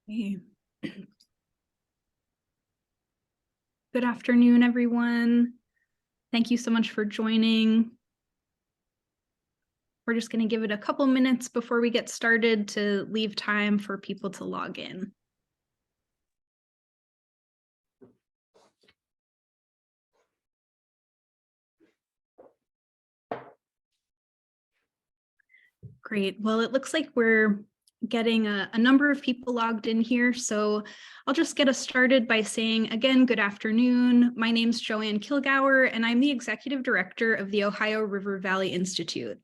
Hey. Good afternoon, everyone. Thank you so much for joining. We're just going to give it a couple minutes before we get started to leave time for people to log in. Great. Well, it looks like we're getting a number of people logged in here. So I'll just get us started by saying, again, good afternoon. My name's Joanne Kilgour, and I'm the Executive Director of the Ohio River Valley Institute.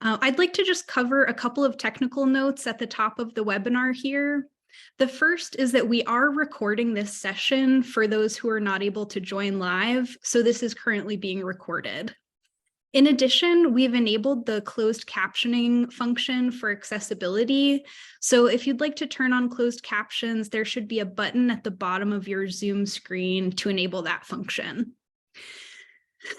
I'd like to just cover a couple of technical notes at the top of the webinar here. The first is that we are recording this session for those who are not able to join live, so this is currently being recorded. In addition, we've enabled the closed captioning function for accessibility. So if you'd like to turn on closed captions, there should be a button at the bottom of your Zoom screen to enable that function.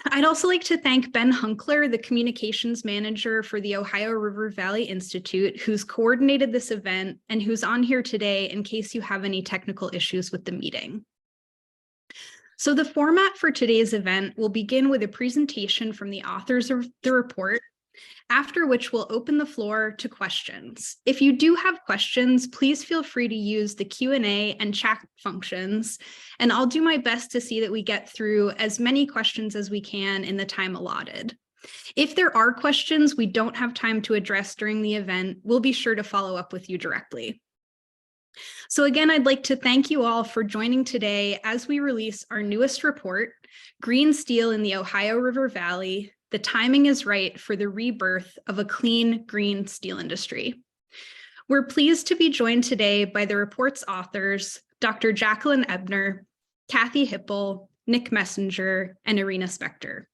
I'd also like to thank Ben Hunkler, the communications manager for the Ohio River Valley Institute, who's coordinated this event and who's on here today in case you have any technical issues with the meeting. So the format for today's event will begin with a presentation from the authors of the report, after which we'll open the floor to questions. If you do have questions, please feel free to use the Q&A and chat functions, and I'll do my best to see that we get through as many questions as we can in the time allotted. If there are questions we don't have time to address during the event, we'll be sure to follow up with you directly. So again, I'd like to thank you all for joining today as we release our newest report, Green Steel in the Ohio River Valley. The timing is right for the rebirth of a clean, green steel industry. We're pleased to be joined today by the report's authors, Dr. Jacqueline Ebner, Kathy Hipple, Nick Messenger, and Irina Spector.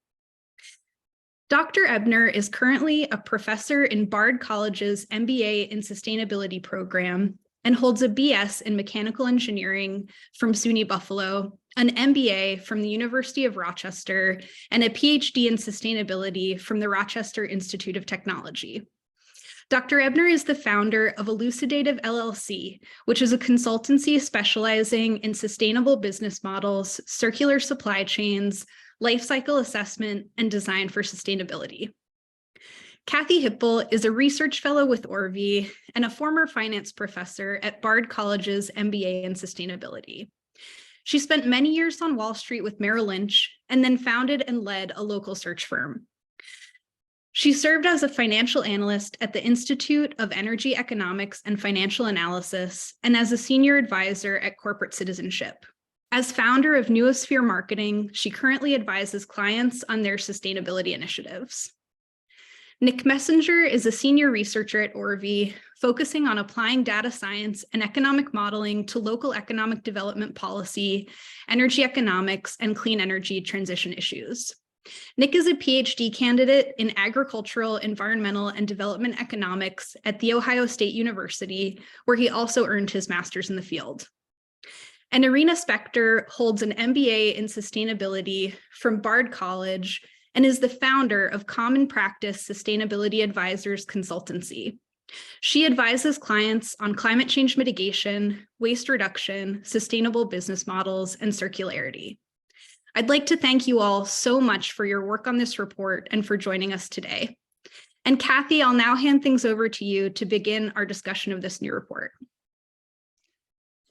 Dr. Ebner is currently a professor in Bard College's MBA in Sustainability program and holds a BS in Mechanical Engineering from SUNY Buffalo, an MBA from the University of Rochester, and a PhD in Sustainability from the Rochester Institute of Technology. Dr. Ebner is the founder of Elucidative LLC, which is a consultancy specializing in sustainable business models, circular supply chains, life cycle assessment, and design for sustainability. Kathy Hipple is a research fellow with Orvie and a former finance professor at Bard College's MBA in Sustainability. She spent many years on Wall Street with Merrill Lynch and then founded and led a local search firm. She served as a financial analyst at the Institute of Energy Economics and Financial Analysis and as a senior advisor at Corporate Citizenship. As founder of Neosphere Marketing, she currently advises clients on their sustainability initiatives. Nick Messenger is a senior researcher at Orvie, focusing on applying data science and economic modeling to local economic development policy, energy economics, and clean energy transition issues. Nick is a PhD candidate in agricultural, environmental, and development economics at The Ohio State University, where he also earned his master's in the field. And Irina Spector holds an MBA in sustainability from Bard College and is the founder of Common Practice Sustainability Advisors Consultancy. She advises clients on climate change mitigation, waste reduction, sustainable business models, and circularity. I'd like to thank you all so much for your work on this report and for joining us today. And Kathy, I'll now hand things over to you to begin our discussion of this new report.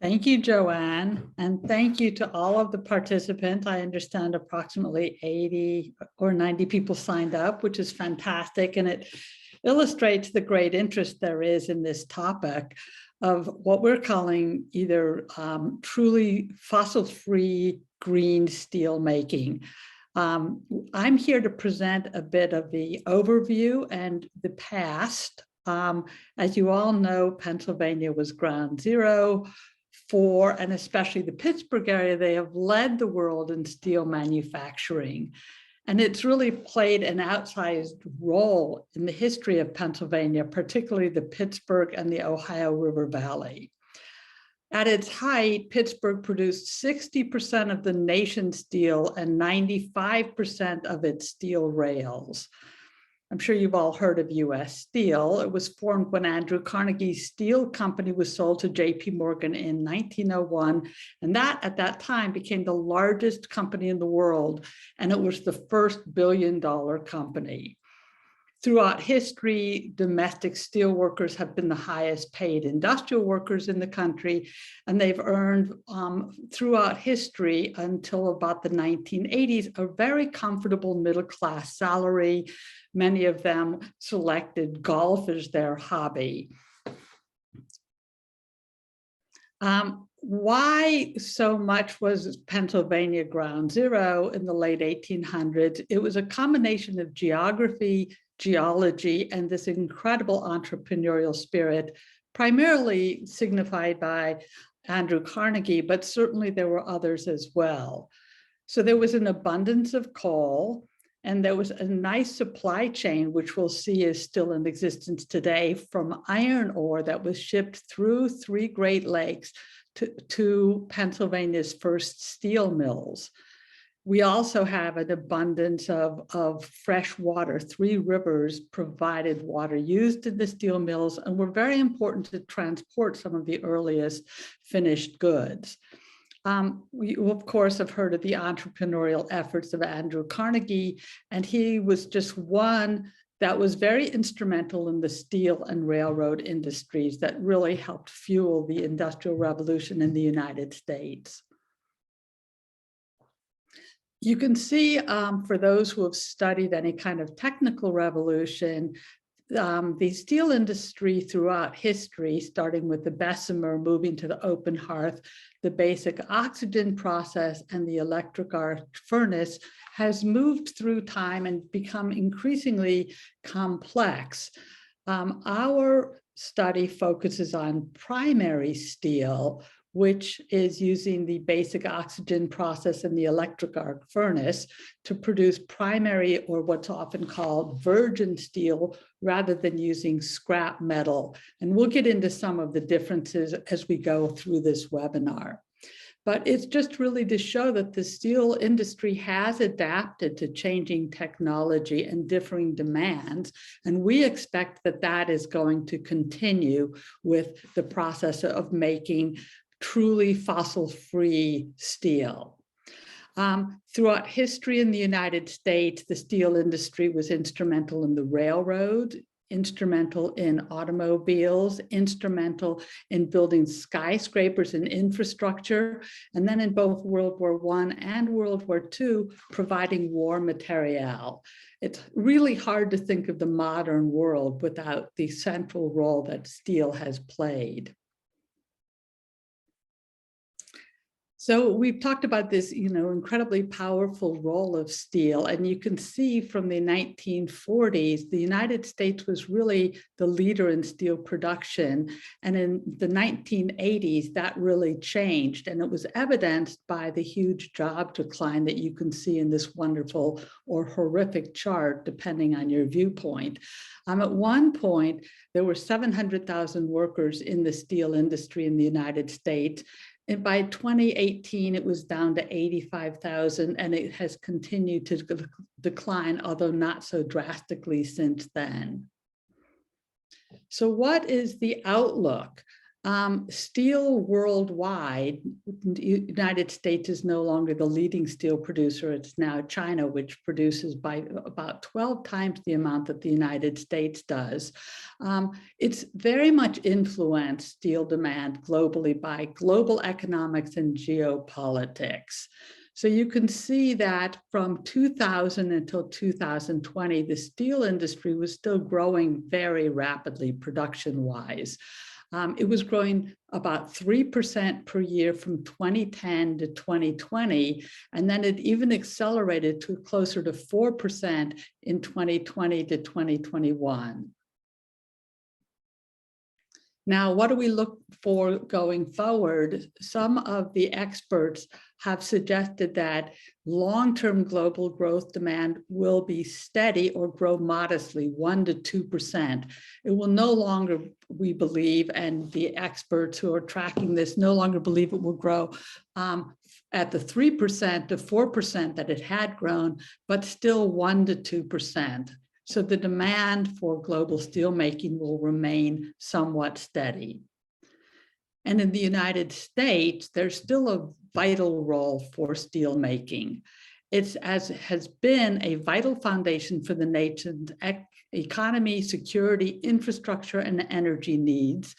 Thank you, Joanne, and thank you to all of the participants. I understand approximately 80 or 90 people signed up, which is fantastic, and it illustrates the great interest there is in this topic of what we're calling either truly fossil-free green steel making. I'm here to present a bit of the overview and the past. As you all know, Pennsylvania was ground zero for, and especially the Pittsburgh area. They have led the world in steel manufacturing. And it's really played an outsized role in the history of Pennsylvania, particularly the Pittsburgh and the Ohio River Valley. At its height, Pittsburgh produced 60% of the nation's steel and 95% of its steel rails. I'm sure you've all heard of US Steel. It was formed when Andrew Carnegie's steel company was sold to JP Morgan in 1901. And that at that time became the largest company in the world. And it was the first billion-dollar company. Throughout history, domestic steel workers have been the highest paid industrial workers in the country, and they've earned throughout history until about the 1980s, a very comfortable middle-class salary. Many of them selected golf as their hobby. Why so much was Pennsylvania ground zero in the late 1800s? It was a combination of geography, geology, and this incredible entrepreneurial spirit, primarily signified by Andrew Carnegie, but certainly there were others as well. So there was an abundance of coal, and there was a nice supply chain, which we'll see is still in existence today, from iron ore that was shipped through 3 Great Lakes to Pennsylvania's first steel mills. We also have an abundance of fresh water. 3 rivers provided water used in the steel mills and were very important to transport some of the earliest finished goods. We, of course, have heard of the entrepreneurial efforts of Andrew Carnegie, and he was just one that was very instrumental in the steel and railroad industries that really helped fuel the Industrial Revolution in the United States. You can see, for those who have studied any kind of technical revolution, the steel industry throughout history, starting with the Bessemer, moving to the open hearth, the basic oxygen process, and the electric arc furnace, has moved through time and become increasingly complex. Our study focuses on primary steel, which is using the basic oxygen process and the electric arc furnace to produce primary, or what's often called virgin steel, rather than using scrap metal. And we'll get into some of the differences as we go through this webinar. But it's just really to show that the steel industry has adapted to changing technology and differing demands. And we expect that that is going to continue with the process of making truly fossil-free steel. Throughout history in the United States, the steel industry was instrumental in the railroad, instrumental in automobiles, instrumental in building skyscrapers and infrastructure, and then in both World War I and World War II, providing war material. It's really hard to think of the modern world without the central role that steel has played. So we've talked about this, incredibly powerful role of steel, and you can see from the 1940s, the United States was really the leader in steel production. And in the 1980s, that really changed. And it was evidenced by the huge job decline that you can see in this wonderful or horrific chart, depending on your viewpoint. At one point, there were 700,000 workers in the steel industry in the United States. And by 2018, it was down to 85,000, and it has continued to decline, although not so drastically since then. So what is the outlook? Steel worldwide, the United States is no longer the leading steel producer. It's now China, which produces by about 12 times the amount that the United States does. It's very much influenced steel demand globally by global economics and geopolitics. So you can see that from 2000 until 2020, the steel industry was still growing very rapidly production-wise. It was growing about 3% per year from 2010 to 2020, and then it even accelerated to closer to 4% in 2020 to 2021. Now, what do we look for going forward? Some of the experts have suggested that long-term global growth demand will be steady or grow modestly, 1 to 2%. It will no longer, we believe, and the experts who are tracking this no longer believe it will grow at the 3% to 4% that it had grown, but still 1 to 2%. So the demand for global steelmaking will remain somewhat steady. And in the United States, there's still a vital role for steelmaking. It's as has been a vital foundation for the nation's economy, security, infrastructure, and energy needs.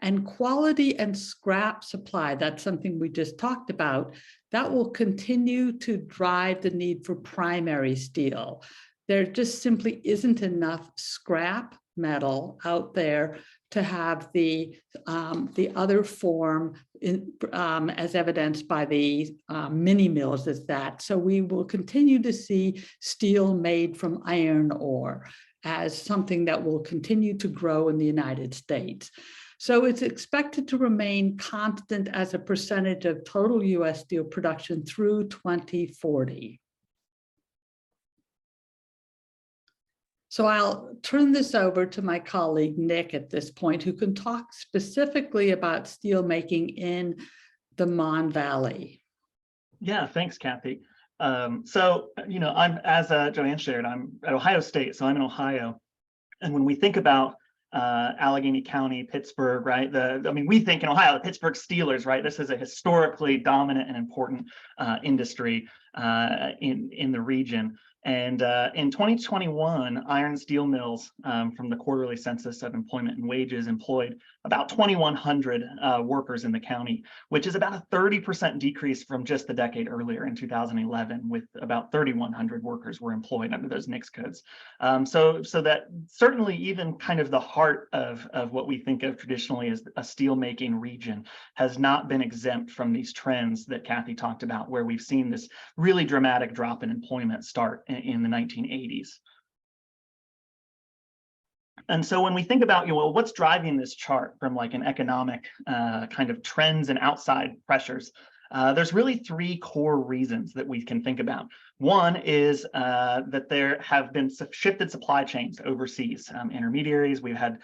And quality and scrap supply, that's something we just talked about, that will continue to drive the need for primary steel. There just simply isn't enough scrap metal out there to have the other form as evidenced by the mini mills as that. So we will continue to see steel made from iron ore as something that will continue to grow in the United States. So it's expected to remain constant as a percentage of total US steel production through 2040. So I'll turn this over to my colleague, Nick, at this point, who can talk specifically about steelmaking in the Mon Valley. Yeah, thanks, Kathy. So, I'm, as Joanne shared, I'm at Ohio State, so I'm in Ohio. And when we think about Allegheny County, Pittsburgh, right? We think in Ohio, the Pittsburgh Steelers, right? This is a historically dominant and important industry in the region. And in 2021, iron steel mills from the quarterly census of employment and wages employed about 2,100 workers in the county, which is about a 30% decrease from just the decade earlier in 2011, with about 3,100 workers were employed under those NICS codes. So that certainly even kind of the heart of what we think of traditionally as a steelmaking region has not been exempt from these trends that Kathy talked about, where we've seen this really dramatic drop in employment start in the 1980s. And so when we think about, well, what's driving this chart from like an economic kind of trends and outside pressures, there's really three core reasons that we can think about. One is that there have been shifted supply chains overseas, intermediaries. We've had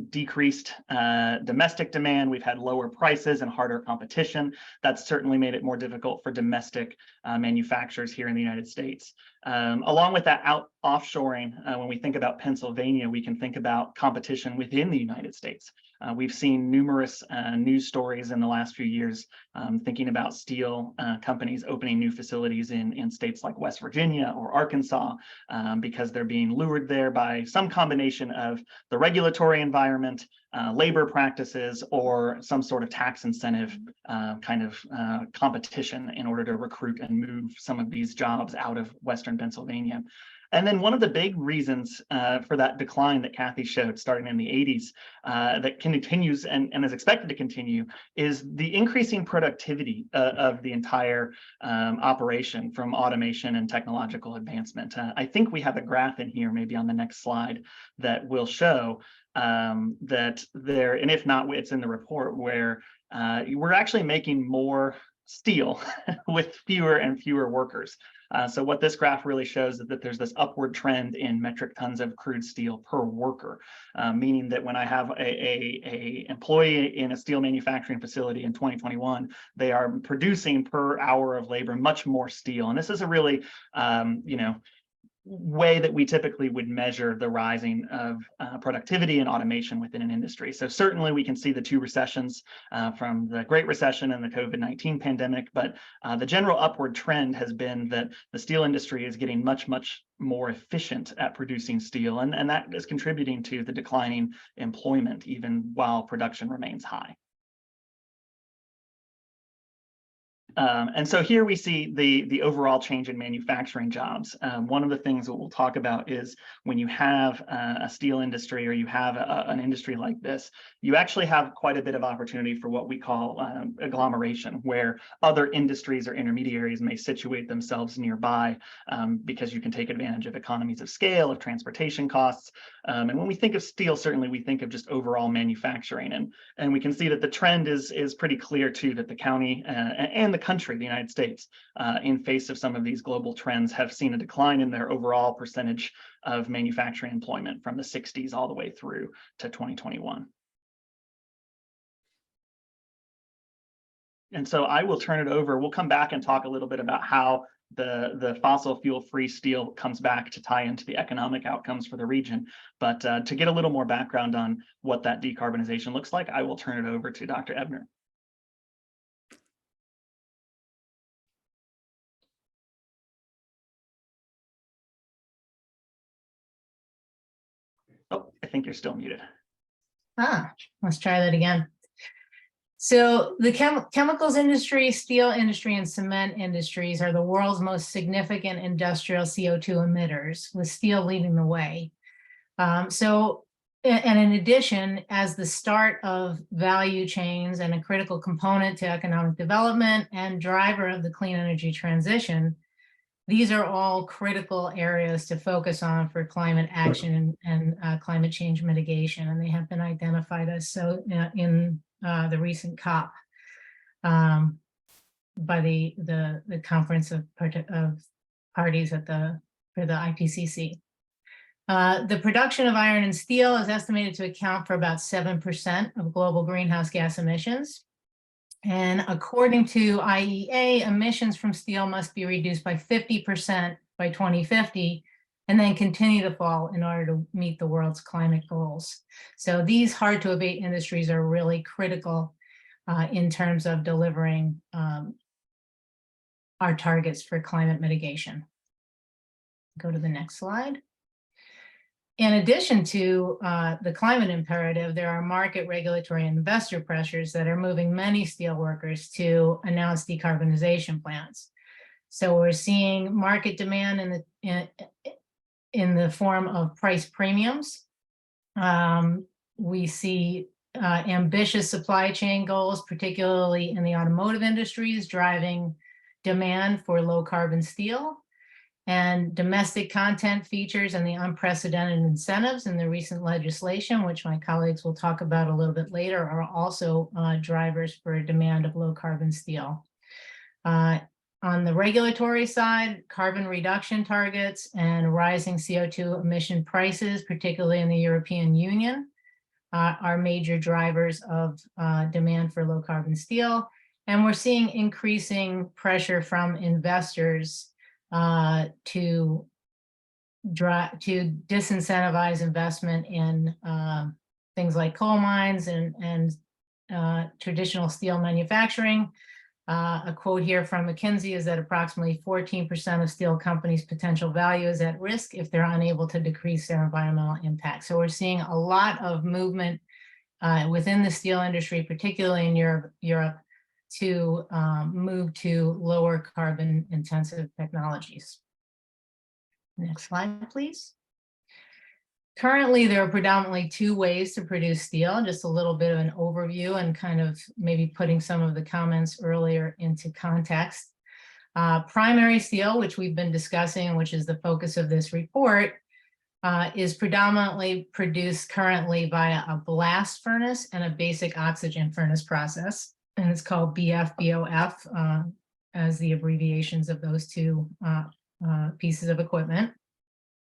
decreased domestic demand. We've had lower prices and harder competition. That's certainly made it more difficult for domestic manufacturers here in the United States. Along with that offshoring, when we think about Pennsylvania, we can think about competition within the United States. We've seen numerous news stories in the last few years thinking about steel companies opening new facilities in states like West Virginia or Arkansas because they're being lured there by some combination of the regulatory environment, labor practices, or some sort of tax incentive competition in order to recruit and move some of these jobs out of Western Pennsylvania. And then one of the big reasons for that decline that Kathy showed starting in the 80s that continues and is expected to continue is the increasing productivity of the entire operation from automation and technological advancement. I think we have a graph in here, maybe on the next slide, that will show that there, and if not, it's in the report, where we're actually making more steel with fewer and fewer workers. So what this graph really shows is that there's this upward trend in metric tons of crude steel per worker, meaning that when I have a employee in a steel manufacturing facility in 2021, they are producing per hour of labor much more steel. And this is a really, way that we typically would measure the rising of productivity and automation within an industry. So certainly we can see the two recessions from the Great Recession and the COVID-19 pandemic, but the general upward trend has been that the steel industry is getting much, much more efficient at producing steel, and that is contributing to the declining employment even while production remains high. And so here we see the overall change in manufacturing jobs. One of the things that we'll talk about is when you have a steel industry or you have an industry like this, you actually have quite a bit of opportunity for what we call agglomeration, where other industries or intermediaries may situate themselves nearby because you can take advantage of economies of scale, of transportation costs. And when we think of steel, certainly we think of just overall manufacturing. And we can see that the trend is pretty clear too, that the county and the country, the United States, in face of some of these global trends, have seen a decline in their overall percentage of manufacturing employment from the 60s all the way through to 2021. And so I will turn it over. We'll come back and talk a little bit about how the fossil fuel free steel comes back to tie into the economic outcomes for the region. But to get a little more background on what that decarbonization looks like, I will turn it over to Dr. Ebner. Oh, I think you're still muted. Let's try that again. So the chemicals industry, steel industry, and cement industries are the world's most significant industrial CO2 emitters, with steel leading the way. And in addition, as the start of value chains and a critical component to economic development and driver of the clean energy transition, these are all critical areas to focus on for climate action and climate change mitigation, and they have been identified as so in the recent COP by the conference of parties for the IPCC. The production of iron and steel is estimated to account for about 7% of global greenhouse gas emissions. And according to IEA, emissions from steel must be reduced by 50% by 2050, and then continue to fall in order to meet the world's climate goals. So these hard to abate industries are really critical in terms of delivering our targets for climate mitigation. Go to the next slide. In addition to the climate imperative, there are market, regulatory, and investor pressures that are moving many steelworkers to announce decarbonization plans. So we're seeing market demand in the form of price premiums. We see ambitious supply chain goals, particularly in the automotive industries, driving demand for low carbon steel. And domestic content features and the unprecedented incentives in the recent legislation, which my colleagues will talk about a little bit later, are also drivers for demand of low carbon steel. On the regulatory side, carbon reduction targets and rising CO2 emission prices, particularly in the European Union, are major drivers of demand for low carbon steel. And we're seeing increasing pressure from investors to disincentivize investment in things like coal mines and traditional steel manufacturing. A quote here from McKinsey is that approximately 14% of steel companies' potential value is at risk if they're unable to decrease their environmental impact. So we're seeing a lot of movement within the steel industry, particularly in Europe, to move to lower carbon intensive technologies. Next slide, please. Currently, there are predominantly two ways to produce steel, just a little bit of an overview and kind of maybe putting some of the comments earlier into context. Primary steel, which we've been discussing, which is the focus of this report, is predominantly produced currently via a blast furnace and a basic oxygen furnace process. And it's called BF-BOF as the abbreviations of those two pieces of equipment.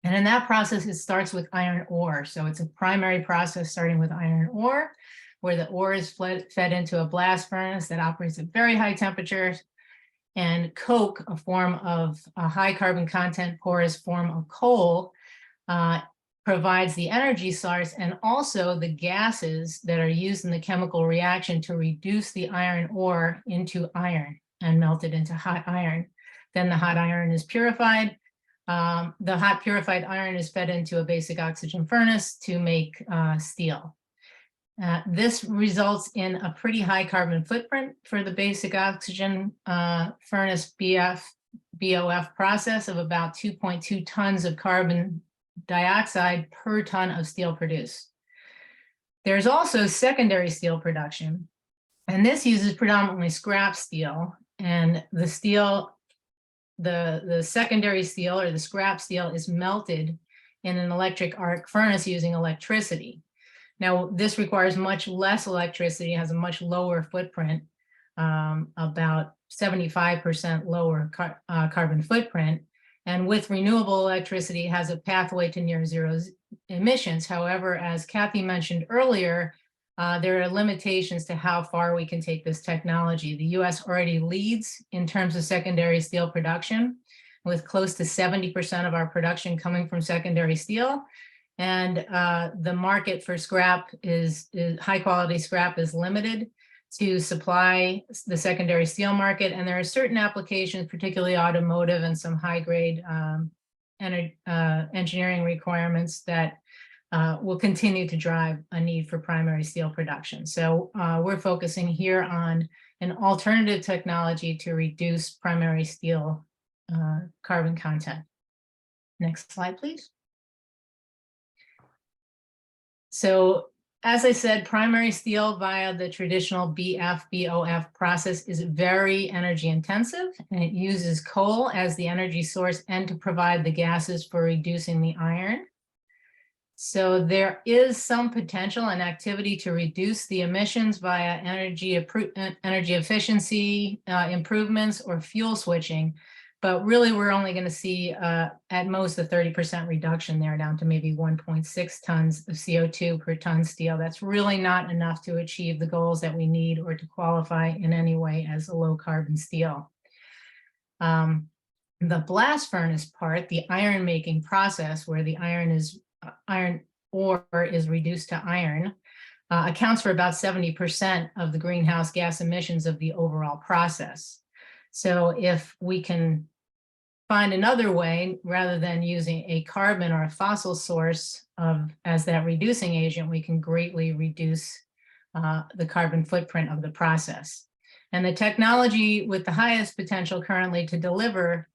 And in that process, it starts with iron ore. So it's a primary process starting with iron ore, where the ore is fed into a blast furnace that operates at very high temperatures. And coke, a form of a high carbon content porous form of coal, provides the energy source and also the gases that are used in the chemical reaction to reduce the iron ore into iron and melt it into hot iron. Then the hot iron is purified. The hot purified iron is fed into a basic oxygen furnace to make steel. This results in a pretty high carbon footprint for the basic oxygen furnace BF-BOF process of about 2.2 tons of carbon dioxide per ton of steel produced. There's also secondary steel production, and this uses predominantly scrap steel, and the secondary steel or the scrap steel is melted in an electric arc furnace using electricity. Now, this requires much less electricity, has a much lower footprint, about 75% lower carbon footprint. And with renewable electricity, it has a pathway to near zero emissions. However, as Kathy mentioned earlier, there are limitations to how far we can take this technology. The US already leads in terms of secondary steel production. with close to 70% of our production coming from secondary steel. And the market for scrap is high quality scrap is limited to supply the secondary steel market. And there are certain applications, particularly automotive and some high grade engineering requirements that will continue to drive a need for primary steel production. So we're focusing here on an alternative technology to reduce primary steel carbon content. Next slide, please. So as I said, primary steel via the traditional BF-BOF process is very energy intensive, and it uses coal as the energy source and to provide the gases for reducing the iron. So there is some potential and activity to reduce the emissions via energy efficiency improvements or fuel switching. But really, we're only going to see at most a 30% reduction there, down to maybe 1.6 tons of CO2 per ton steel. That's really not enough to achieve the goals that we need or to qualify in any way as a low carbon steel. The blast furnace part, the iron making process, where the iron ore is reduced to iron, accounts for about 70% of the greenhouse gas emissions of the overall process. So if we can find another way, rather than using a carbon or a fossil source as that reducing agent, we can greatly reduce the carbon footprint of the process. And the technology with the highest potential currently to deliver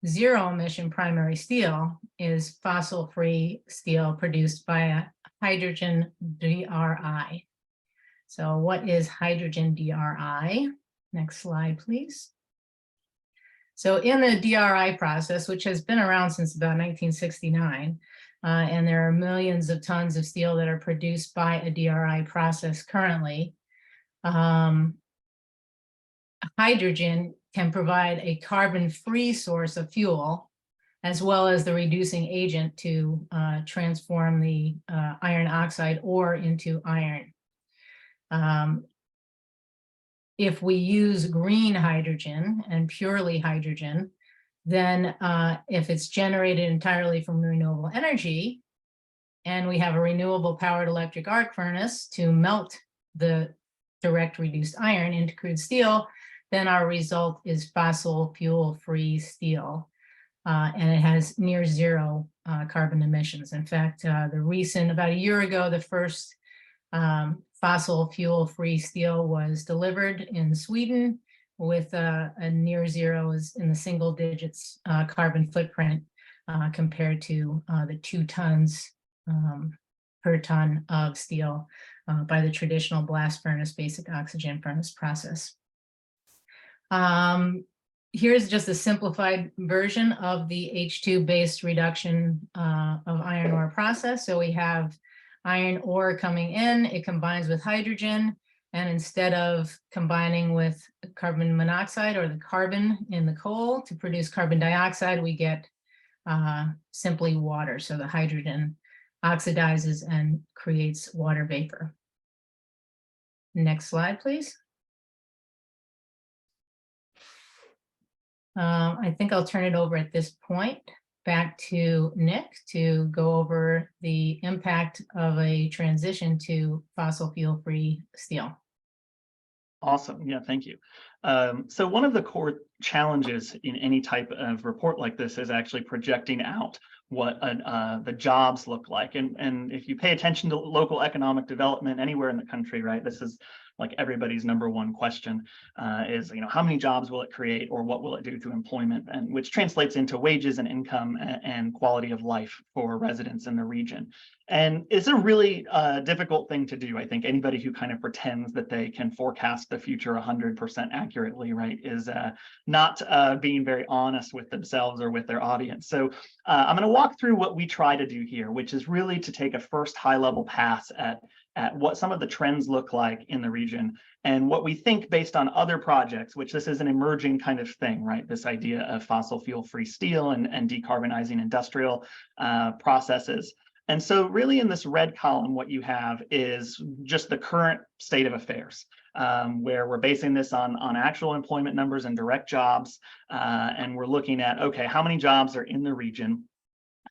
zero emission primary steel is fossil-free steel produced via hydrogen DRI. So what is hydrogen DRI? Next slide, please. So in the DRI process, which has been around since about 1969, and there are millions of tons of steel that are produced by a DRI process currently, hydrogen can provide a carbon-free source of fuel, as well as the reducing agent to transform the iron oxide ore into iron. If we use green hydrogen and purely hydrogen, then if it's generated entirely from renewable energy, and we have a renewable powered electric arc furnace to melt the direct reduced iron into crude steel, then our result is fossil fuel-free steel. And it has near zero carbon emissions. In fact, about a year ago, the first fossil fuel-free steel was delivered in Sweden with a near zero, is in the single digits carbon footprint compared to the 2 tons per ton of steel by the traditional blast furnace basic oxygen furnace process. Here's just a simplified version of the H2-based reduction of iron ore process. So we have iron ore coming in, it combines with hydrogen, and instead of combining with carbon monoxide or the carbon in the coal to produce carbon dioxide, we get simply water. So the hydrogen oxidizes and creates water vapor. Next slide, please. I think I'll turn it over at this point back to Nick to go over the impact of a transition to fossil fuel-free steel. Awesome. Yeah, thank you. So one of the core challenges in any type of report like this is actually projecting out what the jobs look like. And if you pay attention to local economic development anywhere in the country, right, this is like everybody's #1 question is, how many jobs will it create, or what will it do to employment, and which translates into wages and income and quality of life for residents in the region. And it's a really difficult thing to do. I think anybody who kind of pretends that they can forecast the future 100% accurately, right, is not being very honest with themselves or with their audience. So I'm going to walk through what we try to do here, which is really to take a first high-level pass at what some of the trends look like in the region, and what we think based on other projects, which this is an emerging kind of thing, right? This idea of fossil fuel-free steel and decarbonizing industrial processes. And so really in this red column, what you have is just the current state of affairs, where we're basing this on actual employment numbers and direct jobs. And we're looking at, okay, how many jobs are in the region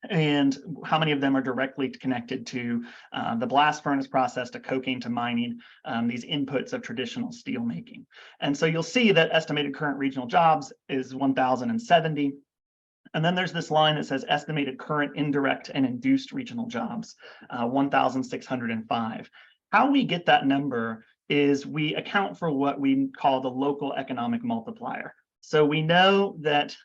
and how many of them are directly connected to the blast furnace process, to coking, to mining, these inputs of traditional steel making. And so you'll see that estimated current regional jobs is 1,070. And then there's this line that says estimated current indirect and induced regional jobs, 1,605. How we get that number is we account for what we call the local economic multiplier. So we know that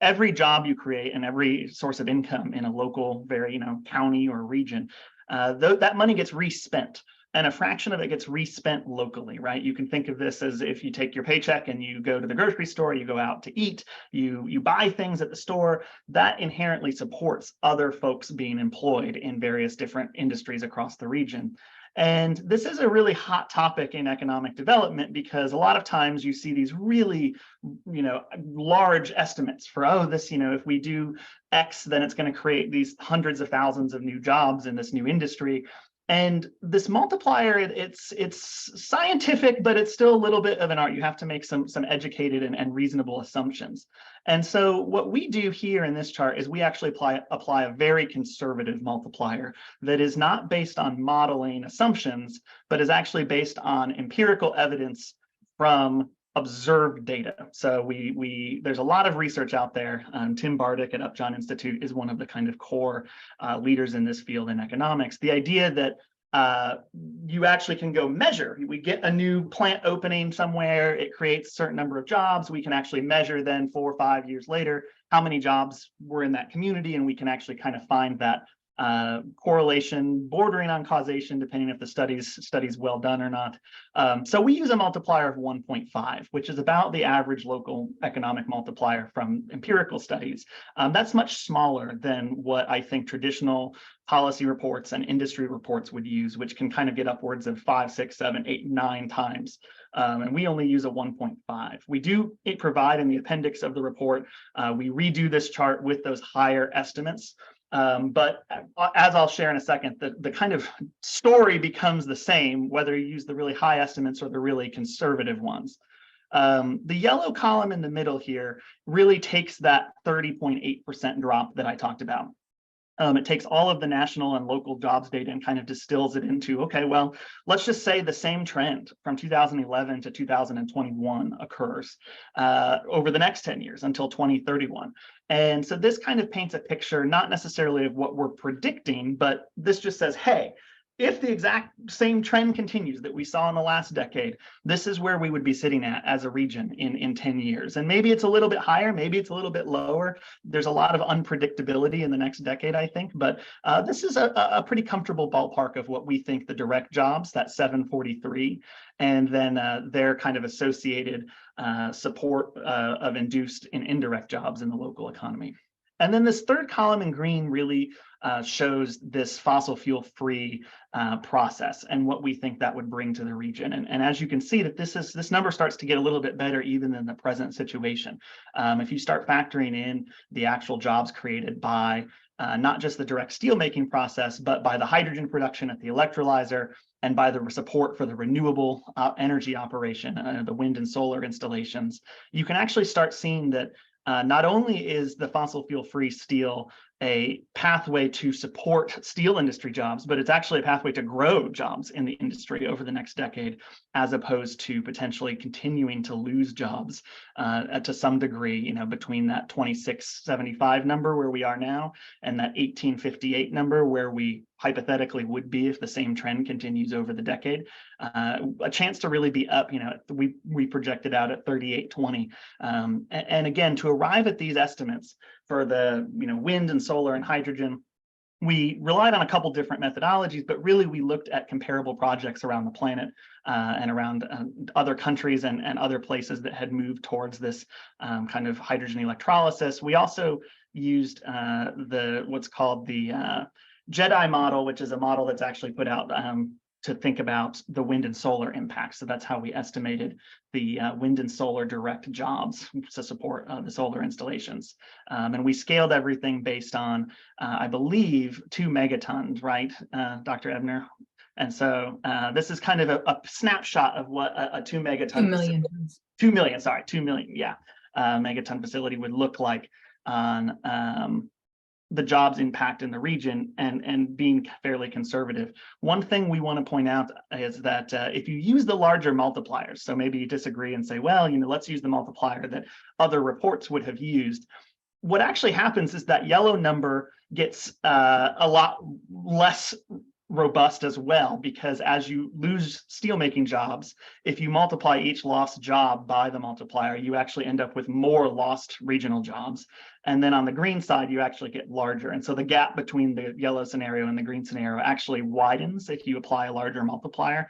every job you create and every source of income in a local, county or region, that money gets respent. And a fraction of it gets respent locally, right? You can think of this as if you take your paycheck and you go to the grocery store, you go out to eat, you buy things at the store, that inherently supports other folks being employed in various different industries across the region. And this is a really hot topic in economic development because a lot of times you see these really, large estimates for, if we do X, then it's going to create these hundreds of thousands of new jobs in this new industry. And this multiplier, it's scientific, but it's still a little bit of an art. You have to make some educated and reasonable assumptions. And so what we do here in this chart is we actually apply a very conservative multiplier that is not based on modeling assumptions, but is actually based on empirical evidence from observed data. So there's a lot of research out there. Tim Bardick at Upjohn Institute is one of the kind of core leaders in this field in economics. The idea that you actually can go measure. We get a new plant opening somewhere, it creates a certain number of jobs. We can actually measure then 4 or 5 years later how many jobs were in that community, and we can actually kind of find that correlation bordering on causation, depending if the study's well done or not. So we use a multiplier of 1.5, which is about the average local economic multiplier from empirical studies. That's much smaller than what I think traditional policy reports and industry reports would use, which can kind of get upwards of 5, 6, 7, 8, 9 times. And we only use a 1.5. We do provide in the appendix of the report, we redo this chart with those higher estimates. But as I'll share in a second, the kind of story becomes the same, whether you use the really high estimates or the really conservative ones. The yellow column in the middle here really takes that 30.8% drop that I talked about. It takes all of the national and local jobs data and kind of distills it into, okay, well, let's just say the same trend from 2011 to 2021 occurs over the next 10 years until 2031. And so this kind of paints a picture, not necessarily of what we're predicting, but this just says, hey, if the exact same trend continues that we saw in the last decade, this is where we would be sitting at as a region in 10 years. And maybe it's a little bit higher, maybe it's a little bit lower. There's a lot of unpredictability in the next decade, I think, but this is a pretty comfortable ballpark of what we think the direct jobs, that 743, and then their kind of associated support of induced and indirect jobs in the local economy. And then this third column in green really shows this fossil fuel free process and what we think that would bring to the region. And as you can see that this number starts to get a little bit better even than the present situation. If you start factoring in the actual jobs created by not just the direct steelmaking process, but by the hydrogen production at the electrolyzer and by the support for the renewable energy operation, the wind and solar installations, you can actually start seeing that not only is the fossil fuel free steel a pathway to support steel industry jobs, but it's actually a pathway to grow jobs in the industry over the next decade, as opposed to potentially continuing to lose jobs to some degree, between that 2675 number where we are now and that 1858 number where we hypothetically would be if the same trend continues over the decade. A chance to really be up, we projected out at 3820. And again, to arrive at these estimates for the wind and solar and hydrogen, we relied on a couple different methodologies, but really we looked at comparable projects around the planet and around other countries and other places that had moved towards this kind of hydrogen electrolysis. We also used what's called the JEDI model, which is a model that's actually put out to think about the wind and solar impact. So that's how we estimated the wind and solar direct jobs to support the solar installations. And we scaled everything based on, I believe, 2 megatons, right, Dr. Ebner? And so this is kind of a snapshot of what a 2 megaton 2 million. 2 million, sorry, 2 million, yeah, megaton facility would look like on the jobs impact in the region, and being fairly conservative. One thing we want to point out is that if you use the larger multipliers, so maybe you disagree and say, well, let's use the multiplier that other reports would have used. What actually happens is that yellow number gets a lot less robust as well, because as you lose steelmaking jobs, if you multiply each lost job by the multiplier, you actually end up with more lost regional jobs. And then on the green side, you actually get larger. And so the gap between the yellow scenario and the green scenario actually widens if you apply a larger multiplier,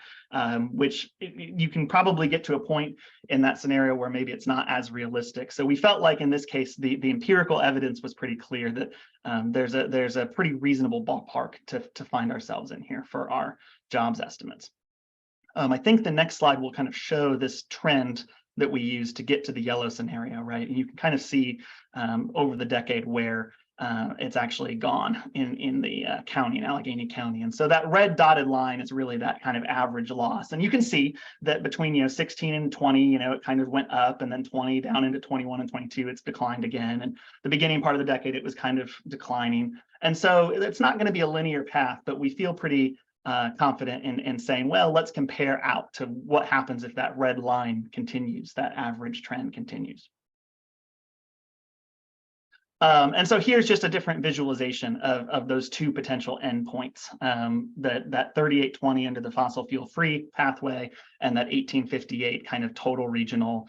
which you can probably get to a point in that scenario where maybe it's not as realistic. So we felt like in this case, the empirical evidence was pretty clear that there's a pretty reasonable ballpark to find ourselves in here for our jobs estimates. I think the next slide will kind of show this trend that we use to get to the yellow scenario, right? And you can kind of see over the decade where it's actually gone in the county, in Allegheny County. And so that red dotted line is really that kind of average loss. And you can see that between 16 and 20, it kind of went up, and then 20 down into 21 and 22, it's declined again. And the beginning part of the decade, it was kind of declining. And so it's not going to be a linear path, but we feel pretty confident in saying, well, let's compare out to what happens if that red line continues, that average trend continues. And so here's just a different visualization of those two potential endpoints, that 3820 under the fossil fuel free pathway, and that 1858 kind of total regional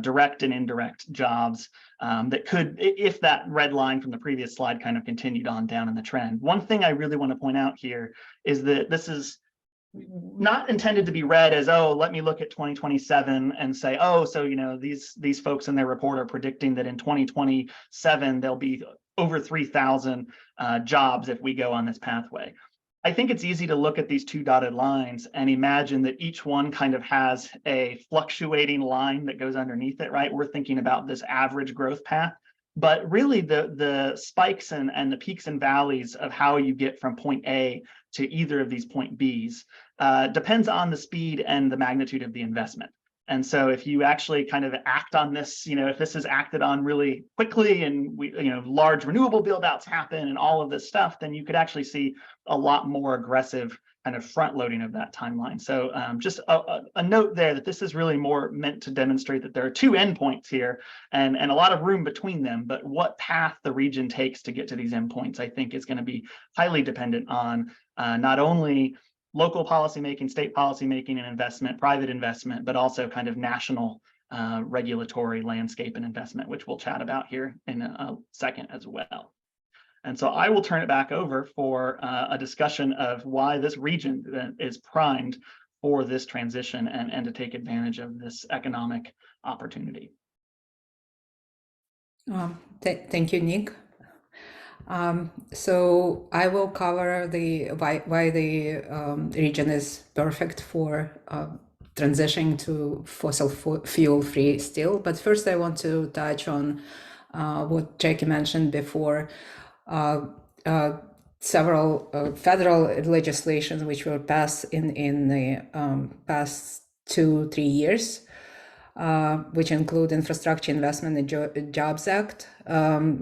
direct and indirect jobs that could, if that red line from the previous slide kind of continued on down in the trend. One thing I really want to point out here is that this is not intended to be read as, oh, let me look at 2027 and say, oh, so these folks in their report are predicting that in 2027 there'll be over 3,000 jobs if we go on this pathway. I think it's easy to look at these two dotted lines and imagine that each one kind of has a fluctuating line that goes underneath it, right? We're thinking about this average growth path, but really the spikes and the peaks and valleys of how you get from point A to either of these point Bs depends on the speed and the magnitude of the investment. And so if you actually kind of act on this, if this is acted on really quickly and large renewable build outs happen and all of this stuff, then you could actually see a lot more aggressive kind of front loading of that timeline. So just a note there that this is really more meant to demonstrate that there are two endpoints here and a lot of room between them, but what path the region takes to get to these endpoints, I think, is going to be highly dependent on not only local policymaking, state policymaking and investment, private investment, but also kind of national regulatory landscape and investment, which we'll chat about here in a second as well. And so I will turn it back over for a discussion of why this region is primed for this transition and to take advantage of this economic opportunity. Thank you, Nick. So I will cover why the region is perfect for transitioning to fossil fuel-free steel. But first, I want to touch on what Jackie mentioned before. Several federal legislations which were passed in the past 2-3 years, which include Infrastructure Investment and Jobs Act,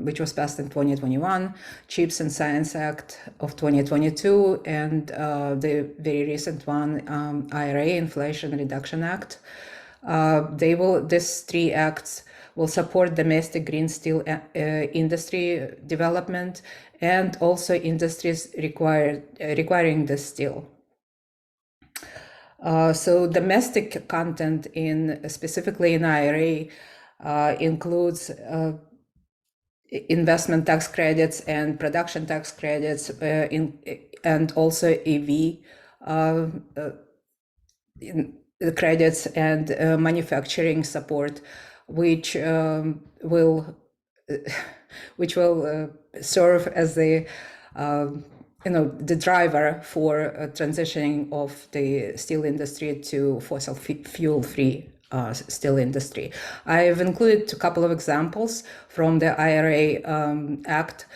which was passed in 2021, CHIPS and Science Act of 2022, and the very recent one, IRA, Inflation Reduction Act. These three acts will support domestic green steel industry development and also industries requiring the steel. So domestic content specifically in IRA includes investment tax credits and production tax credits and also EV credits and manufacturing support, which will serve as the the driver for transitioning of the steel industry to fossil fuel-free steel industry. I've included a couple of examples from the IRA Act,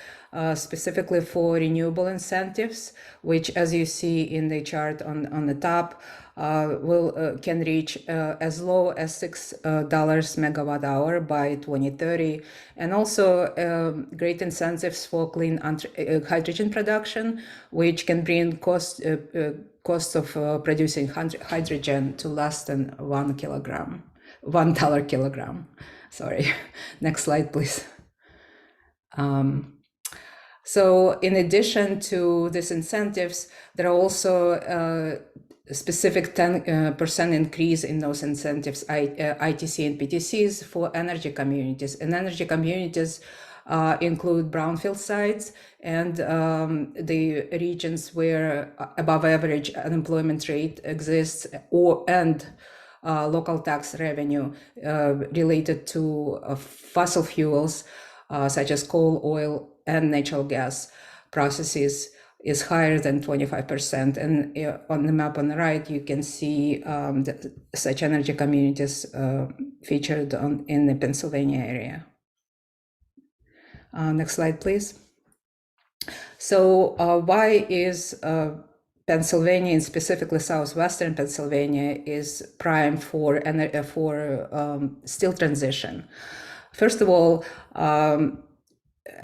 specifically for renewable incentives, which, as you see in the chart on the top, can reach as low as $6 megawatt hour by 2030, and also great incentives for clean hydrogen production, which can bring cost of producing hydrogen to less than $1 kilogram. Sorry. Next slide, please. So in addition to these incentives, there are also specific 10% increase in those incentives, ITC and PTCs for energy communities. And energy communities include brownfield sites and the regions where above average unemployment rate exists, and local tax revenue related to fossil fuels such as coal, oil, and natural gas processes is higher than 25%. And on the map on the right, you can see such energy communities featured in the Pennsylvania area. Next slide, please. So why is Pennsylvania, and specifically southwestern Pennsylvania, is prime for steel transition? First of all,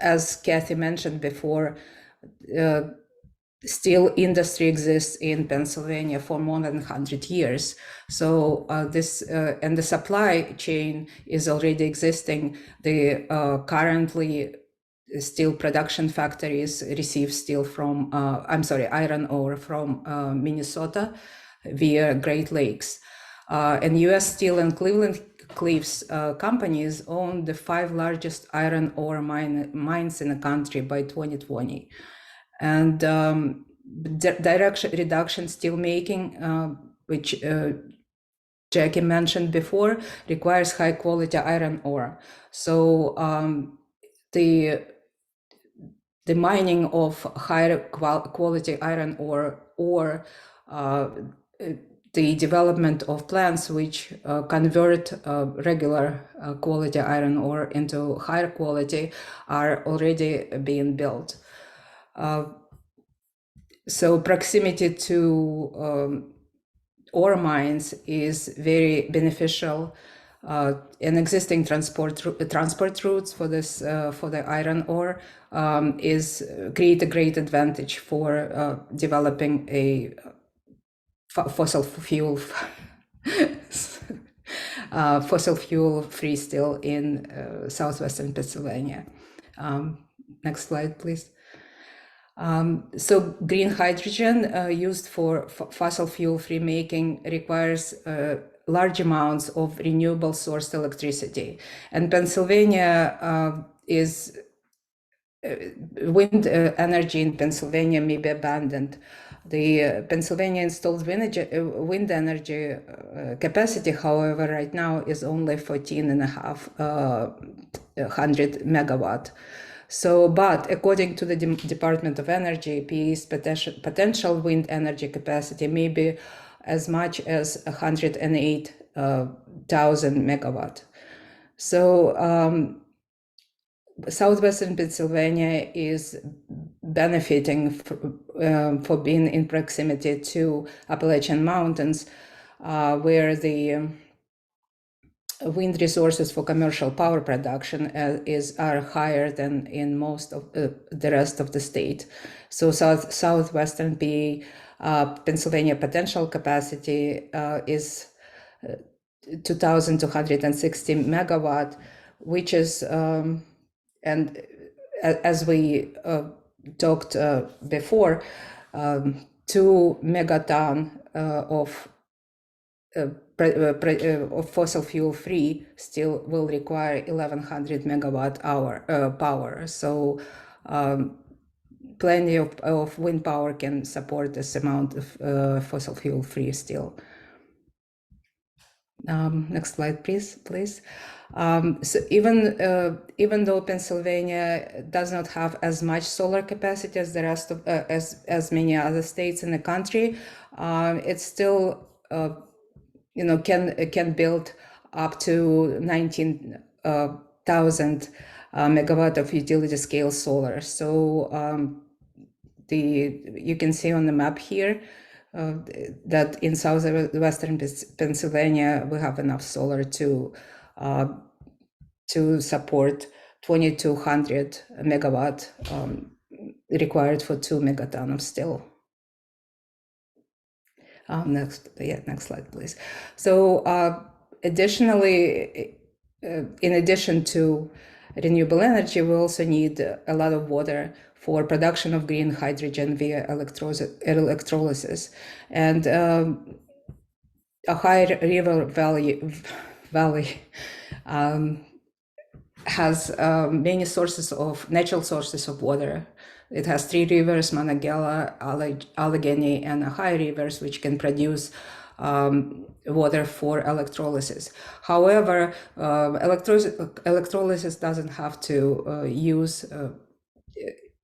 as Kathy mentioned before, steel industry exists in Pennsylvania for more than 100 years. So and the supply chain is already existing. The currently steel production factories receive steel from, iron ore from Minnesota via Great Lakes. And US Steel and Cleveland-Cliffs companies own the 5 largest iron ore mines in the country by 2020. And direct reduction steelmaking, which Jackie mentioned before, requires high quality iron ore. So the mining of higher quality iron ore or the development of plants which convert regular quality iron ore into higher quality are already being built. So proximity to ore mines is very beneficial. And existing transport routes for this for the iron ore create a great advantage for developing a fossil fuel free steel in southwestern Pennsylvania. Next slide, please. So green hydrogen used for fossil fuel free making requires large amounts of renewable sourced electricity, and Pennsylvania wind energy in Pennsylvania may be abandoned. The Pennsylvania installed wind energy capacity, however, right now is only 14,500 megawatt. So, but according to the Department of Energy, PE's potential wind energy capacity may be as much as 108,000 megawatt. So southwestern Pennsylvania is benefiting for being in proximity to Appalachian Mountains, where the wind resources for commercial power production are higher than in most of the rest of the state. So southwestern Pennsylvania potential capacity is 2,260 megawatt, which is, and as we talked before, 2 megaton of fossil fuel free steel will require 1,100 megawatt hour power. So plenty of wind power can support this amount of fossil fuel free steel. Next slide, please. So even though Pennsylvania does not have as much solar capacity as the rest of as many other states in the country, it still can build up to 19,000 megawatt of utility scale solar. So you can see on the map here that in southwestern Pennsylvania we have enough solar to support 2,200 megawatt required for 2 megaton of steel. Next slide, please. So additionally, in addition to renewable energy, we also need a lot of water for production of green hydrogen via electrolysis. And Ohio River Valley has many natural sources of water. It has 3 rivers, Monongahela, Allegheny, and Ohio rivers, which can produce water for electrolysis. However, electrolysis doesn't have to use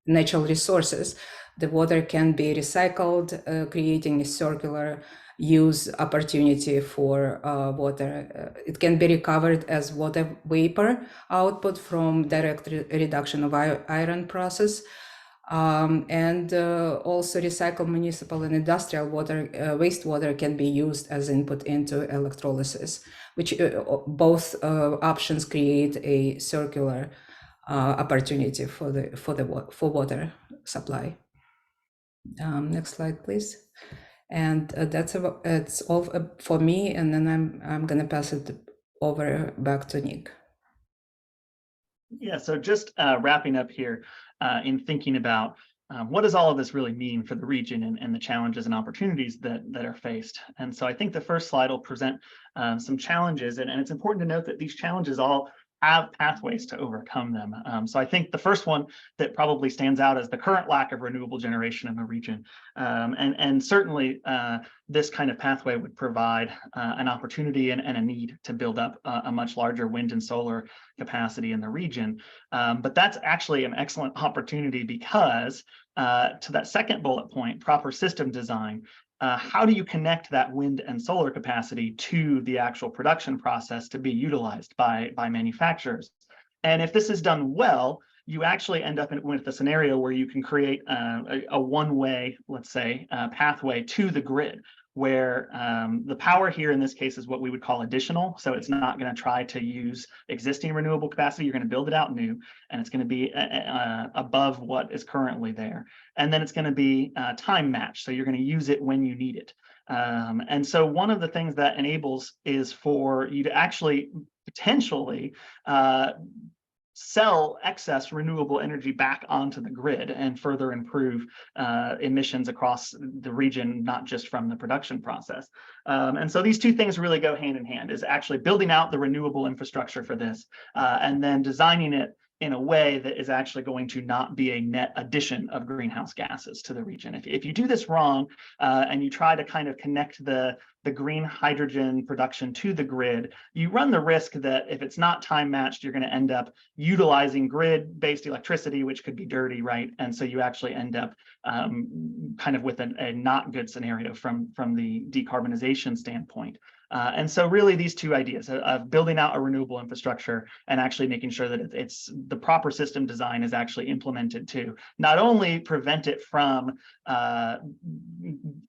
natural resources. The water can be recycled, creating a circular use opportunity for water. It can be recovered as water vapor output from direct reduction of iron process. And also recycled municipal and industrial water, wastewater can be used as input into electrolysis, which both options create a circular opportunity for water supply. Next slide, please. And it's all for me, and then I'm gonna pass it over back to Nick. Yeah, so just wrapping up here in thinking about what does all of this really mean for the region and the challenges and opportunities that are faced. And so I think the first slide will present some challenges, and it's important to note that these challenges all have pathways to overcome them. So I think the first one that probably stands out is the current lack of renewable generation in the region. And certainly this kind of pathway would provide an opportunity and a need to build up a much larger wind and solar capacity in the region. But that's actually an excellent opportunity because to that second bullet point, proper system design, how do you connect that wind and solar capacity to the actual production process to be utilized by manufacturers? And if this is done well, you actually end up with a scenario where you can create a one-way, let's say, pathway to the grid, where the power here in this case is what we would call additional. So it's not going to try to use existing renewable capacity. You're going to build it out new, and it's going to be above what is currently there. And then it's going to be time matched. So you're going to use it when you need it. And so one of the things that enables is for you to actually potentially sell excess renewable energy back onto the grid and further improve emissions across the region, not just from the production process. And so these two things really go hand in hand, is actually building out the renewable infrastructure for this and then designing it in a way that is actually going to not be a net addition of greenhouse gases to the region. If you do this wrong and you try to kind of connect the green hydrogen production to the grid, you run the risk that if it's not time matched, you're going to end up utilizing grid-based electricity, which could be dirty, right? And so you actually end up kind of with a not good scenario from the decarbonization standpoint. And so really these two ideas of building out a renewable infrastructure and actually making sure that it's the proper system design is actually implemented to not only prevent it from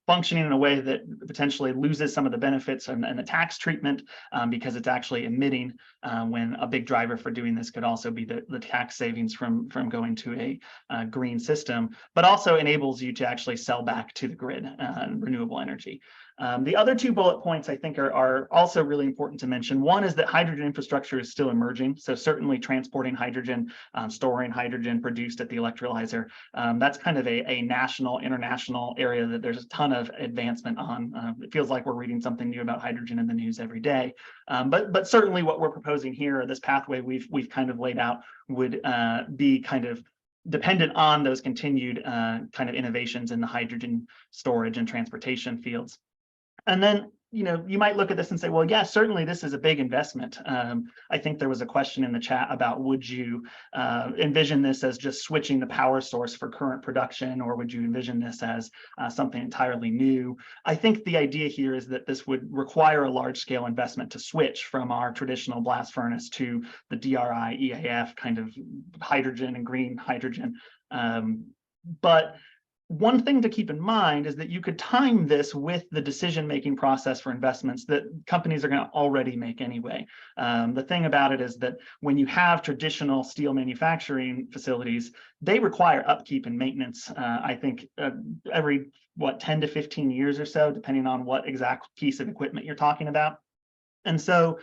functioning in a way that potentially loses some of the benefits and the tax treatment because it's actually emitting when a big driver for doing this could also be the tax savings from going to a green system, but also enables you to actually sell back to the grid renewable energy. The other two bullet points I think are also really important to mention. One is that hydrogen infrastructure is still emerging. So certainly transporting hydrogen, storing hydrogen produced at the electrolyzer. That's kind of a national, international area that there's a ton of advancement on. It feels like we're reading something new about hydrogen in the news every day. But certainly what we're proposing here, this pathway we've kind of laid out, would be kind of dependent on those continued kind of innovations in the hydrogen storage and transportation fields. And then you might look at this and say, well, yeah, certainly this is a big investment. I think there was a question in the chat about, would you envision this as just switching the power source for current production, or would you envision this as something entirely new? I think the idea here is that this would require a large scale investment to switch from our traditional blast furnace to the DRI-EAF kind of hydrogen and green hydrogen. But one thing to keep in mind is that you could time this with the decision-making process for investments that companies are going to already make anyway. The thing about it is that when you have traditional steel manufacturing facilities, they require upkeep and maintenance. I think every 10 to 15 years or so, depending on what exact piece of equipment you're talking about. And so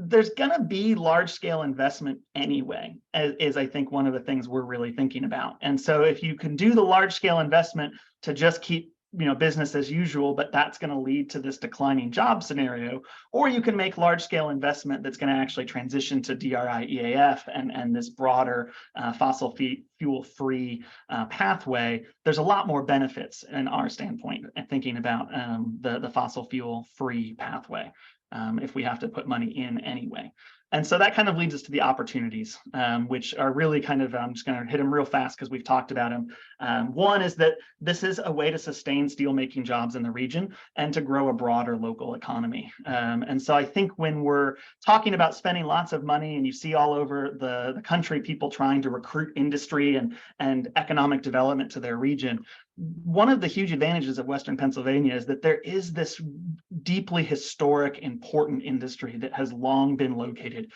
there's going to be large scale investment anyway, is I think one of the things we're really thinking about. And so if you can do the large scale investment to just keep business as usual, but that's going to lead to this declining job scenario, or you can make large scale investment that's going to actually transition to DRI-EAF and this broader fossil fuel free pathway, there's a lot more benefits in our standpoint and thinking about the fossil fuel free pathway. If we have to put money in anyway. And so that kind of leads us to the opportunities, which are really kind of, I'm just going to hit them real fast because we've talked about them. One is that this is a way to sustain steelmaking jobs in the region and to grow a broader local economy. And so I think when we're talking about spending lots of money, and you see all over the country people trying to recruit industry and economic development to their region, one of the huge advantages of Western Pennsylvania is that there is this deeply historic, important industry that has long been located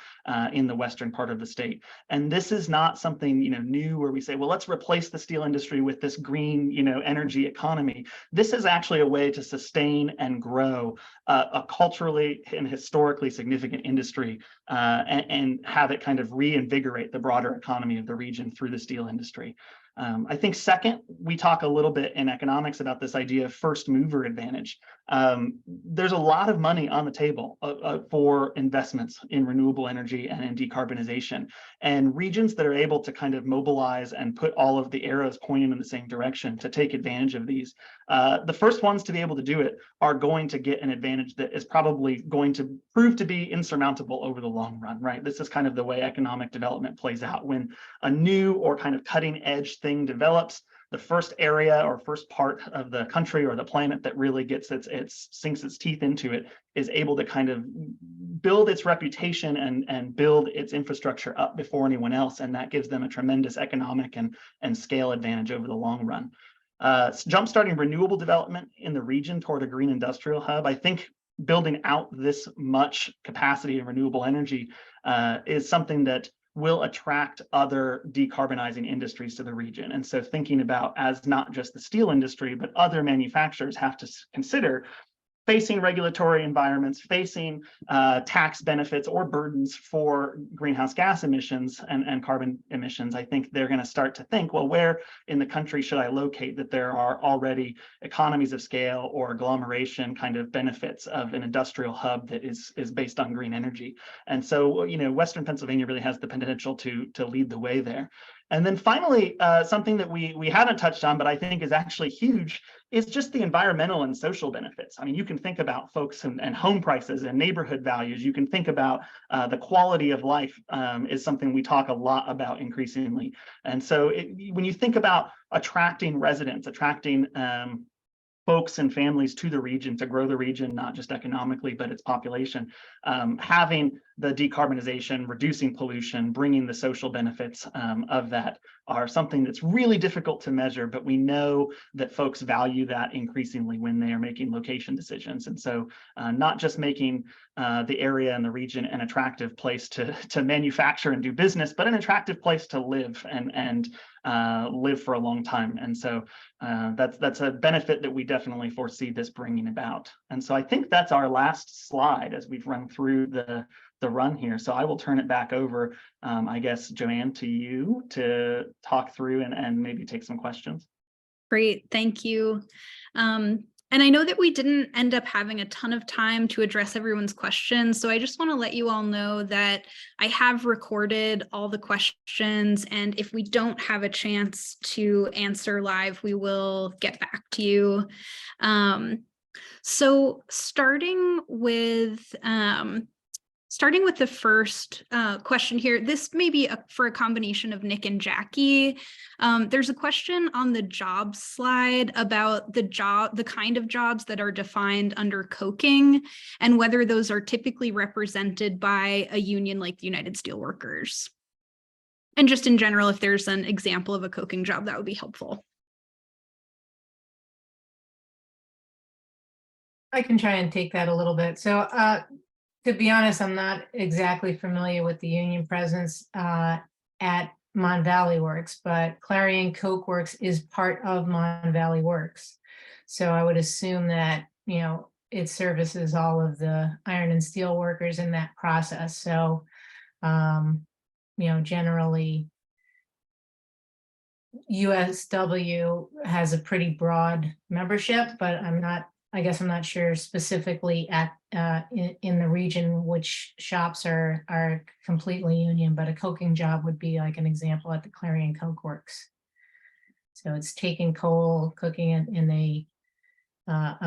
in the western part of the state. And this is not something new where we say, well, let's replace the steel industry with this green energy economy. This is actually a way to sustain and grow a culturally and historically significant industry and have it kind of reinvigorate the broader economy of the region through the steel industry. I think second, we talk a little bit in economics about this idea of first mover advantage. There's a lot of money on the table for investments in renewable energy and in decarbonization, and regions that are able to kind of mobilize and put all of the arrows pointing in the same direction to take advantage of these. The first ones to be able to do it are going to get an advantage that is probably going to prove to be insurmountable over the long run, right? This is kind of the way economic development plays out. When a new or kind of cutting edge thing develops, the first area or first part of the country or the planet that really gets sinks its teeth into it is able to kind of build its reputation and build its infrastructure up before anyone else. And that gives them a tremendous economic and scale advantage over the long run. Jumpstarting renewable development in the region toward a green industrial hub, I think building out this much capacity of renewable energy is something that will attract other decarbonizing industries to the region. And so thinking about as not just the steel industry, but other manufacturers have to consider facing regulatory environments, facing tax benefits or burdens for greenhouse gas emissions and carbon emissions. I think they're going to start to think, well, where in the country should I locate that there are already economies of scale or agglomeration kind of benefits of an industrial hub that is based on green energy. And so, Western Pennsylvania really has the potential to lead the way there. And then finally, something that we haven't touched on, but I think is actually huge, is just the environmental and social benefits. I mean, you can think about folks and home prices and neighborhood values. You can think about the quality of life is something we talk a lot about increasingly. And so when you think about attracting residents, attracting folks and families to the region to grow the region, not just economically, but its population, having the decarbonization, reducing pollution, bringing the social benefits of that are something that's really difficult to measure, but we know that folks value that increasingly when they are making location decisions. And so not just making the area and the region an attractive place to manufacture and do business, but an attractive place to live and live for a long time. And so that's a benefit that we definitely foresee this bringing about. And so I think that's our last slide as we've run through the run here. So I will turn it back over, I guess, Joanne, to you to talk through and maybe take some questions. Great, thank you. And I know that we didn't end up having a ton of time to address everyone's questions. So I just want to let you all know that I have recorded all the questions. And if we don't have a chance to answer live, we will get back to you. So starting with the first question here, this may be for a combination of Nick and Jackie. There's a question on the jobs slide about the kind of jobs that are defined under coking and whether those are typically represented by a union like the United Steelworkers. And just in general, if there's an example of a coking job, that would be helpful. I can try and take that a little bit. So to be honest, I'm not exactly familiar with the union presence at Mon Valley Works, but Clarion Coke Works is part of Mon Valley Works. So I would assume that, you know, it services all of the iron and steel workers in that process. So, you know, generally USW has a pretty broad membership, but I guess I'm not sure specifically at in the region which shops are completely union, but a coking job would be like an example at the Clarion Coke Works. So it's taking coal, cooking it in a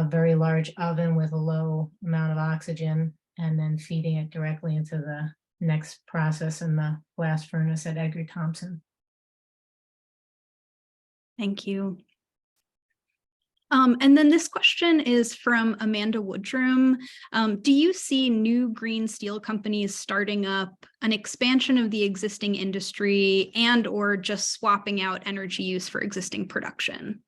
very large oven with a low amount of oxygen, and then feeding it directly into the next process in the blast furnace at Edgar Thomson. Thank you. And then this question is from Amanda Woodrum. Do you see new green steel companies starting up, an expansion of the existing industry, and or just swapping out energy use for existing production?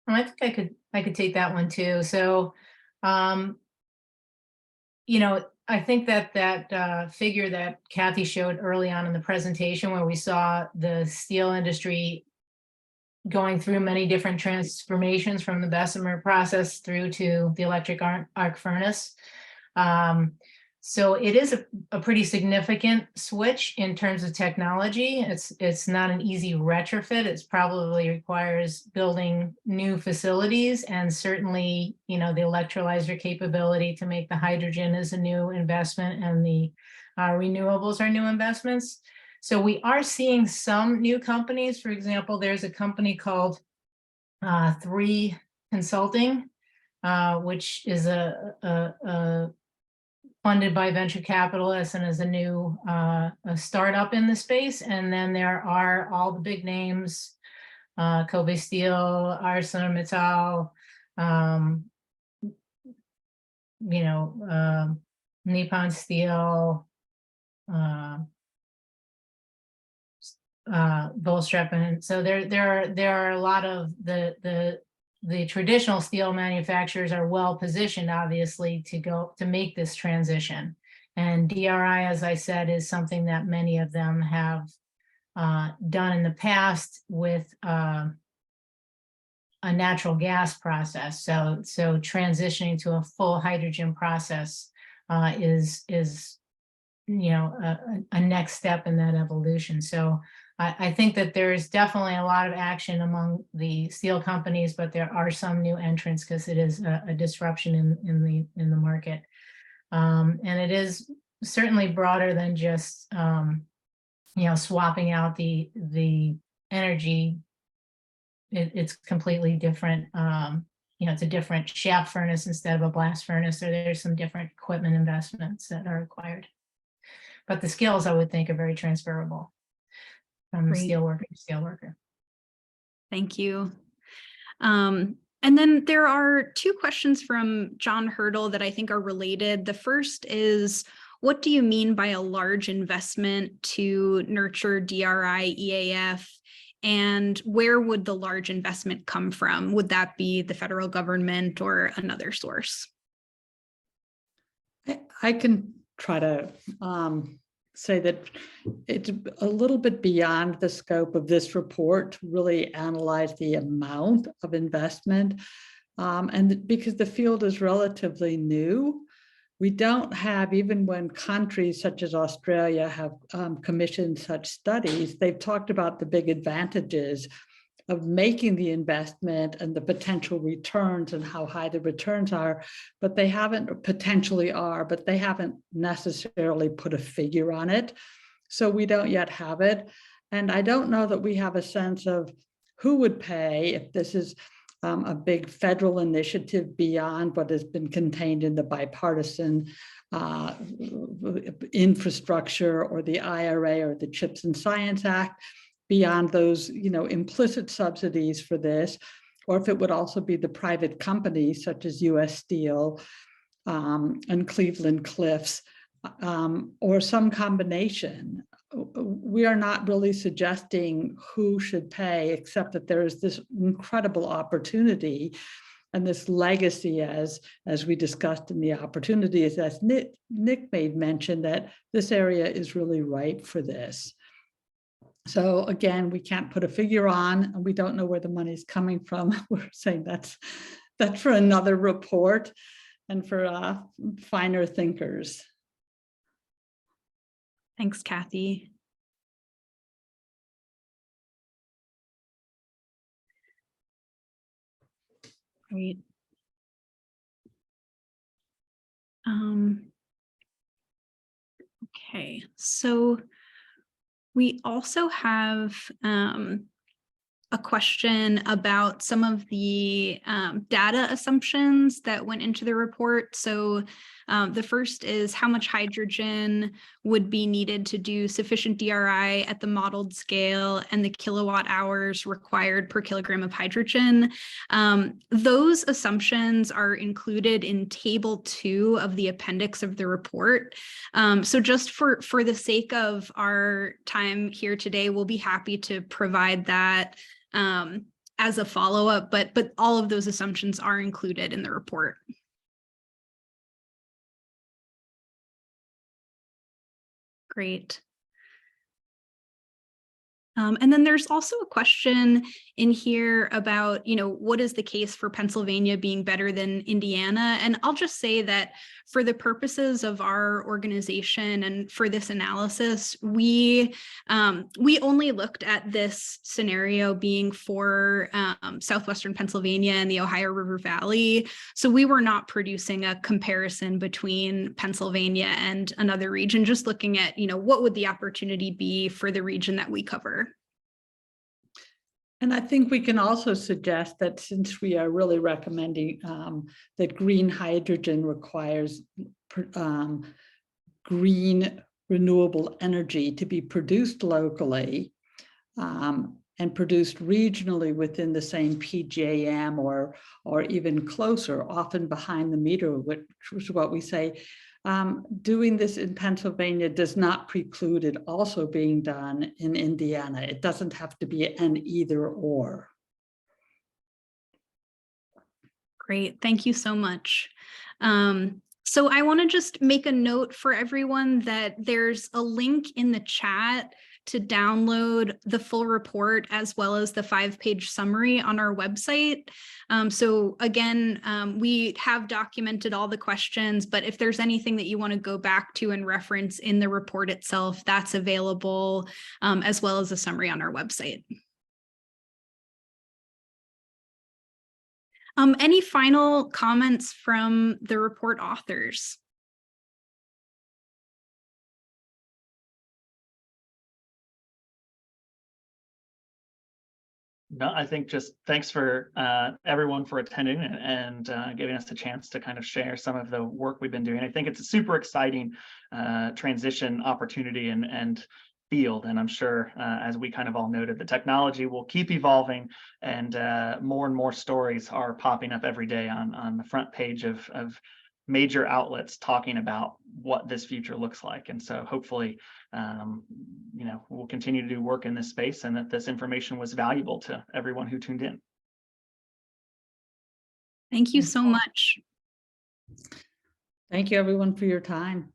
I think I could take that one too. So, you know, I think that figure that Kathy showed early on in the presentation, where we saw the steel industry going through many different transformations from the Bessemer process through to the electric arc furnace. So it is a pretty significant switch in terms of technology. It's not an easy retrofit. It's probably requires building new facilities, and certainly, you know, the electrolyzer capability to make the hydrogen is a new investment, and the renewables are new investments. So we are seeing some new companies. For example, there's a company called 3 Consulting, which is a funded by venture capitalists and is a new a startup in the space. And then there are all the big names, Kobe Steel, ArcelorMittal, you know, Nippon Steel, Volstrep, and so there are a lot of the traditional steel manufacturers are well positioned, obviously, to make this transition. And DRI, as I said, is something that many of them have done in the past with a natural gas process. So transitioning to a full hydrogen process is you know a next step in that evolution. So I think that there's definitely a lot of action among the steel companies, but there are some new entrants because it is a disruption in the market, and it is certainly broader than just you know, swapping out the energy. It's completely different. You know, it's a different shaft furnace instead of a blast furnace, so there's some different equipment investments that are required. But the skills, I would think, are very transferable from the steel worker to steel worker. Thank you. And then there are 2 questions from John Hurdle that I think are related. The first is, what do you mean by a large investment to nurture DRI-EAF? And where would the large investment come from? Would that be the federal government or another source? I can try to say that it's a little bit beyond the scope of this report to really analyze the amount of investment. And because the field is relatively new, we don't have, even when countries such as Australia have commissioned such studies, they've talked about the big advantages of making the investment and the potential returns and how high the returns are, but they haven't, potentially are, but they haven't necessarily put a figure on it. So we don't yet have it. And I don't know that we have a sense of who would pay if this is a big federal initiative beyond what has been contained in the bipartisan infrastructure or the IRA or the CHIPS and Science Act, beyond those, implicit subsidies for this, or if it would also be the private companies such as US Steel and Cleveland Cliffs, or some combination. We are not really suggesting who should pay, except that there is this incredible opportunity and this legacy, as we discussed in the opportunities, as Nick made mention, that this area is really ripe for this. So again, we can't put a figure on, and we don't know where the money's coming from. We're saying that's for another report and for finer thinkers. Thanks, Kathy. Great. Okay, so we also have a question about some of the data assumptions that went into the report. So the first is how much hydrogen would be needed to do sufficient DRI at the modeled scale and the kilowatt hours required per kilogram of hydrogen. Those assumptions are included in table 2 of the appendix of the report. So just for the sake of our time here today, we'll be happy to provide that as a follow-up, but all of those assumptions are included in the report. Great. And then there's also a question in here about, what is the case for Pennsylvania being better than Indiana? And I'll just say that for the purposes of our organization and for this analysis, we only looked at this scenario being for southwestern Pennsylvania and the Ohio River Valley. So we were not producing a comparison between Pennsylvania and another region, just looking at, what would the opportunity be for the region that we cover. And I think we can also suggest that since we are really recommending that green hydrogen requires green renewable energy to be produced locally and produced regionally within the same PJM or even closer, often behind the meter, which is what we say. Doing this in Pennsylvania does not preclude it also being done in Indiana. It doesn't have to be an either or. Great, thank you so much. So I want to just make a note for everyone that there's a link in the chat to download the full report as well as the 5-page summary on our website. So again, we have documented all the questions, but if there's anything that you want to go back to and reference in the report itself, that's available as well as a summary on our website. Any final comments from the report authors? No, I think just thanks for everyone for attending and giving us a chance to kind of share some of the work we've been doing. I think it's a super exciting transition opportunity and field. And I'm sure, as we kind of all noted, the technology will keep evolving, and more stories are popping up every day on the front page of major outlets talking about what this future looks like. And so hopefully, we'll continue to do work in this space, and that this information was valuable to everyone who tuned in. Thank you so much. Thank you, everyone, for your time.